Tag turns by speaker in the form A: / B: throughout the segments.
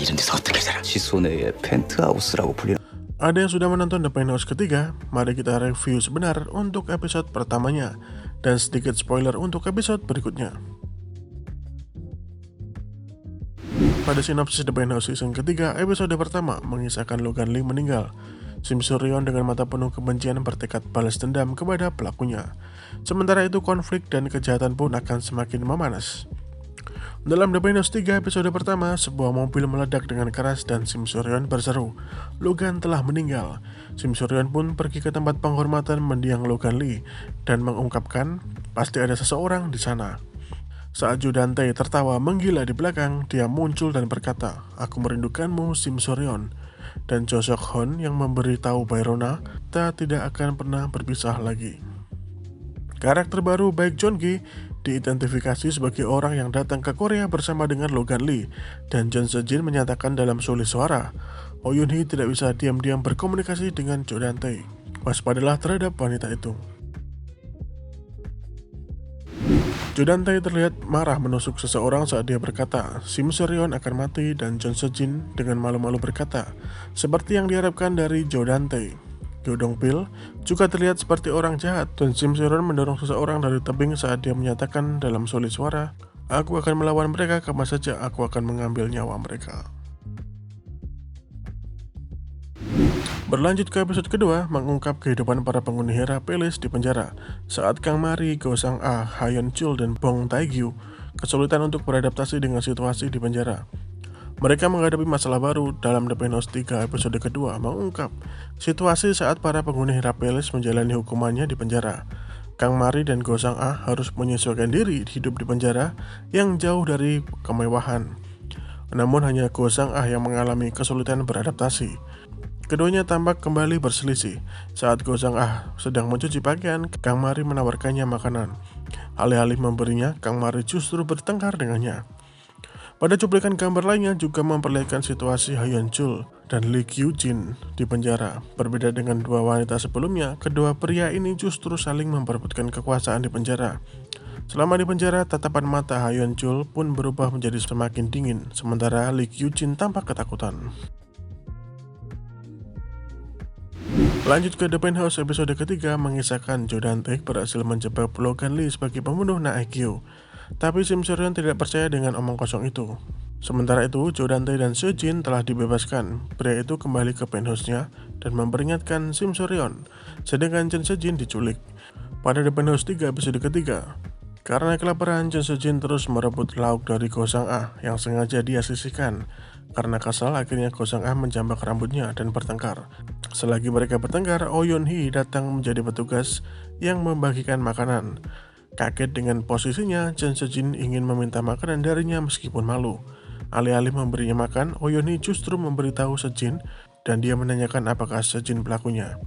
A: 이런 데서 어떻게 살아? 시소네의 펜트하우스라고 불리는.
B: Ada yang sudah menonton The Penthouse ketiga? Mari kita review sebenar untuk episode pertamanya dan sedikit spoiler untuk episode berikutnya. Pada sinopsis The Penthouse season ketiga, episode pertama mengisahkan Logan Lee meninggal. Sim Suryeon dengan mata penuh kebencian bertekad balas dendam kepada pelakunya. Sementara itu konflik dan kejahatan pun akan semakin memanas. Dalam The Penthouse 3 episode pertama, sebuah mobil meledak dengan keras dan Sim Suryeon berseru, Logan telah meninggal. Sim Suryeon pun pergi ke tempat penghormatan mendiang Logan Lee dan mengungkapkan, pasti ada seseorang di sana. Saat Jo Dan-tae tertawa menggila di belakang, dia muncul dan berkata, aku merindukanmu Sim Suryeon. Dan Jo Seok-hun yang memberitahu Bayrona, kita tidak akan pernah berpisah lagi. Karakter baru Baek Joon-gi diidentifikasi sebagai orang yang datang ke Korea bersama dengan Logan Lee, dan Jeon Se-jin menyatakan dalam sulis suara, Oh Yoon-hee tidak bisa diam-diam berkomunikasi dengan Jo Dan-tae. Waspadalah terhadap wanita itu. Jo Dan-tae terlihat marah menusuk seseorang saat dia berkata, Sim Suryeon akan mati, dan Jeon Se-jin dengan malu-malu berkata, seperti yang diharapkan dari Jo Dan-tae. Go Dong-pil juga terlihat seperti orang jahat, dan Sim Suryeon mendorong seseorang dari tebing saat dia menyatakan dalam sulit suara, aku akan melawan mereka, kapan saja aku akan mengambil nyawa mereka. Berlanjut ke episode kedua, mengungkap kehidupan para penghuni Hera Palace di penjara. Saat Kang Mari, Go Sang-ah, Ha-yeon Chul, dan Bong Tae-gyu kesulitan untuk beradaptasi dengan situasi di penjara. Mereka menghadapi masalah baru. Dalam The Penthouse 3 episode kedua mengungkap situasi saat para penghuni Hera Palace menjalani hukumannya di penjara. Kang Mari dan Go Sang-ah harus menyesuaikan diri hidup di penjara yang jauh dari kemewahan. Namun hanya Go Sang-ah yang mengalami kesulitan beradaptasi. Keduanya tampak kembali berselisih. Saat Go Sang-ah sedang mencuci pakaian, Kang Mari menawarkannya makanan. Alih-alih memberinya, Kang Mari justru bertengkar dengannya. Pada cuplikan gambar lainnya juga memperlihatkan situasi Ha-yeon Chul dan Lee Kyu-jin di penjara. Berbeda dengan dua wanita sebelumnya, kedua pria ini justru saling memperebutkan kekuasaan di penjara. Selama di penjara, tatapan mata Ha-yeon Chul pun berubah menjadi semakin dingin, sementara Lee Kyu-jin tampak ketakutan. Lanjut ke The Penthouse episode ketiga mengisahkan Jo Dan-tae berhasil menjebak Logan Lee sebagai pembunuh Na-ae-kyo. Tapi Sim Suryeon tidak percaya dengan omong kosong itu. Sementara itu, Jo Dan-tae dan Se-jin telah dibebaskan. Pria itu kembali ke penthouse-nya dan memperingatkan Sim Suryeon, sedangkan Jeon Se-jin diculik. Pada The Penthouse 3 episode ketiga, karena kelaparan, Jeon Se-jin terus merebut lauk dari Go Sang-ah yang sengaja dia sisihkan. Karena kesal, akhirnya Go Sang-ah menjambak rambutnya dan bertengkar. Selagi mereka bertengkar, Oh Yoon-hee datang menjadi petugas yang membagikan makanan. Kaget dengan posisinya, Jeon Se-jin ingin meminta makanan darinya meskipun malu. Alih-alih memberinya makan, Oh Yoon-hee justru memberitahu Se-jin dan dia menanyakan apakah Se-jin pelakunya.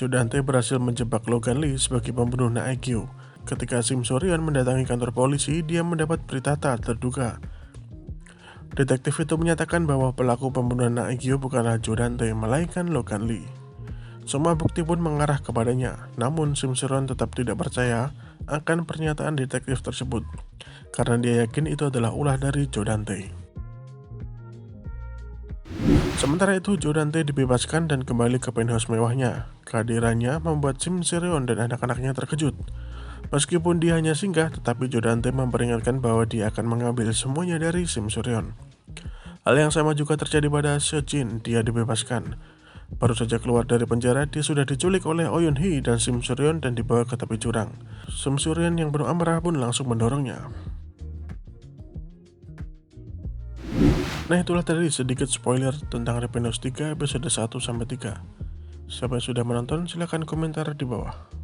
B: Jo Dan-tae berhasil menjebak Logan Lee sebagai pembunuh Na-ae-kyo. Ketika Sim Suryeon mendatangi kantor polisi, dia mendapat berita tak terduga. Detektif itu menyatakan bahwa pelaku pembunuhan Na-ae-kyo bukanlah Jo Dan-tae, melainkan Logan Lee. Semua bukti pun mengarah kepadanya, namun Sim Suryeon tetap tidak percaya akan pernyataan detektif tersebut, karena dia yakin itu adalah ulah dari Jo Dan-tae. Sementara itu, Jo Dan-tae dibebaskan dan kembali ke penthouse mewahnya. Kehadirannya membuat Sim Suryeon dan anak-anaknya terkejut. Meskipun dia hanya singgah, tetapi Jo Dan-tae memperingatkan bahwa dia akan mengambil semuanya dari Sim Suryeon. Hal yang sama juga terjadi pada Se-jin, dia dibebaskan. Baru saja keluar dari penjara, dia sudah diculik oleh Oh Yoon-hee dan Sim Suryeon dan dibawa ke tepi jurang. Sim Suryeon yang penuh amarah pun langsung mendorongnya. Nah, itulah tadi sedikit spoiler tentang The Penthouse 3 episode 1-3. Siapa yang sudah menonton, silahkan komentar di bawah.